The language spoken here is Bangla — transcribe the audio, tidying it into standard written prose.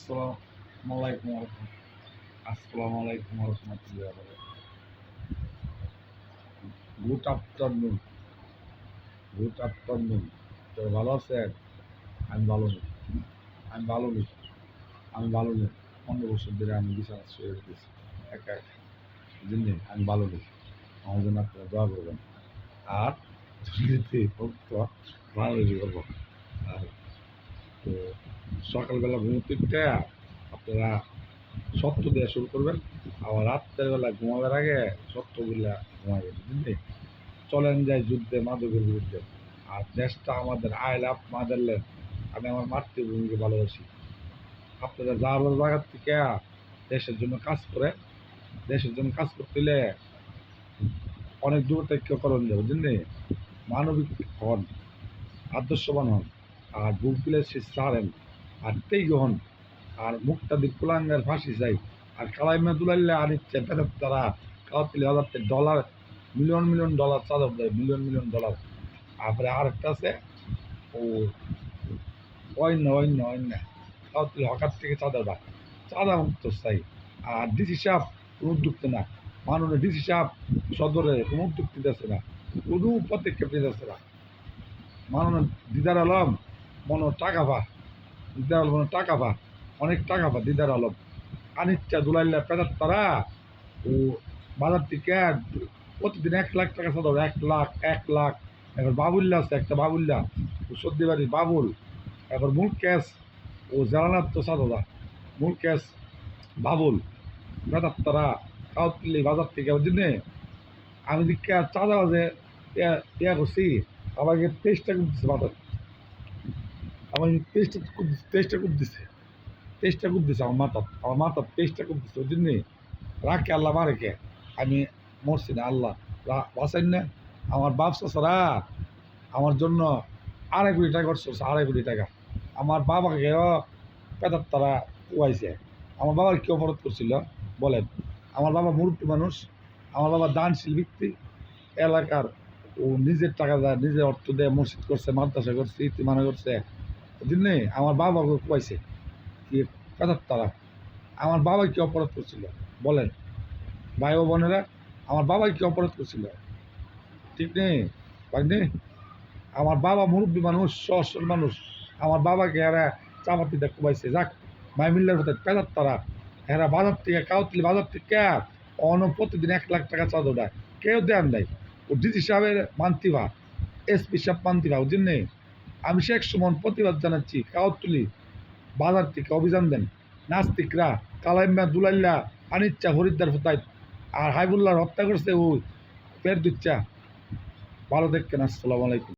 আসসালামু আলাইকুম আসসালামু আলাইকুম রহমতুল্লাহ। Good afternoon, good afternoon. তো ভালো আছেন? আমি ভালো নেই, আমি ভালো নেই, আমি ভালো নেই। 15 বছর ধরে আমি বিছানা শুয়ে রেখেছি একা একা। বুঝলেন, আমি ভালো নেই। আমার জন্য আপনারা দোয়া করবেন। আর দুর্নীতি মুক্ত বাংলাদেশ করবো। আর তো সকালবেলা ঘুম থেকে আপনারা সত্য দেওয়া শুরু করবেন, আবার রাত্রের বেলা ঘুমাবার আগে সত্যগুলা ঘুমাবেন। বুঝলি, চলেন যাই যুদ্ধে মাদকের বিরুদ্ধে। আর দেশটা আমাদের, আই লাভ মাদারল্যান্ড। আমি আমার মাতৃভূমিকে ভালোবাসি। আপনারা যার জায়গার থেকে দেশের জন্য কাজ করে, দেশের জন্য কাজ করতে হলে অনেক দূর থেকে করণ যাবে। বুঝলি, মানবিক হন, আদর্শবান হন, আর বুক দিলে সে ছাড়েন, আর তেই হন, আর মুখটা দিয়ে কুলাঙ্গার ফাঁসি চাই। আর কালাইমা দুলাইলে আনিচ্ছে পেটের তারা কালাতিলে হাজার ডলার, মিলিয়ন মিলিয়ন ডলার চাঁদা দেয়, মিলিয়ন মিলিয়ন ডলার। তারপরে আরেকটা আছে ও অন্য অন্য অন্য কালাতিলে হকার থেকে চাঁদা দেয়, চাঁদা মুক্ত চাই। আর ডিসি সাহেব কোনো উদ্যোগ না, মাননীয় ডিসি সাহেব সদরে কোনো উদ্যোগ নিতেছে না, কোনো পদক্ষেপ নিতেছে না। মাননীয় দিদার আলম মনে টাকা পা, দিদার আলম টাকা পা, অনেক টাকা পা দিদার আলম। আনিচ্ছা দুলাইল্লা পেটার তারা ও বাজার থেকে প্রতিদিন 1 লাখ টাকা চাঁদা, 1 লাখ 1 লাখ। এবার বাবুল্লা আছে একটা, বাবুল্লা ও সর্দিবাড়ি বাবুল। এবার মূল ক্যাশ ও জালানার তো চাঁদা, মূল ক্যাশ বাবুল পেটার তারা কাউতলি বাজার থেকে। ওই জন্যে আমি দিকে চাঁদা বাজে ইয়া করছি, আমাকে 23 টাকা দিচ্ছে বাজার, আমার 23 টাকা দিচ্ছে, 23 টাকা দিচ্ছে আমার মাথা 23 টাকা দিচ্ছে। ওই জন্যে রাখে আল্লাহ মারে কে, আমি মরছি না, আল্লাহ বাঁচাইন না। আমার ব্যবসা ছাড়া আমার জন্য 2.5 কোটি টাকা খরচ করছে, 2.5 কোটি টাকা। আমার বাবাকে পেতার তারা কুয়াইছে। আমার বাবার কি অপরাধ করছিল বলেন? আমার বাবা মুরব্বী মানুষ, আমার বাবা দানশীল ব্যক্তি, এলাকার ও নিজের টাকা দেয়, নিজের অর্থ দেয়, মসজিদ করছে, মাদ্রাসা করছে, ইতিমানা করছে। ওই জন্যে আমার বাবাকে কুয়াইছে কি পেতার তারা। আমার বাবা কি অপরাধ করছিল বলেন ভাই ও বোনেরা? আমার বাবাই কি অপরাধ করছিল? ঠিক নেই ভাগ্নে, আমার বাবা মুরব্বী মানুষ, সহসল মানুষ। আমার বাবাকে এরা চাপাতি দেখ কুবাইছে। যাক, মাইমিল্লার হতে পেদার তারা এরা বাজার থেকে কাউতলি বাজার থেকে প্রতিদিন 1 লাখ টাকা চাঁদা দেয়, কেউ দেন নাই। ও ডিসি সাহেবের মান্তিভা, এসপি সাহেব মান্তিভা। ওই জন্যে আমি শেখ সুমন প্রতিবাদ জানাচ্ছি, কাউতলি বাজার থেকে অভিযান দেন। নাস্তিকরা কালাইম্মা দুলাইল্লা আনিচ্ছা হরিদ্দার ফোতায় আর হাইবুল্লাহর হত্যা করছে ও পেট দিচ্ছা। ভালো দেখবেন। আসসালামু আলাইকুম।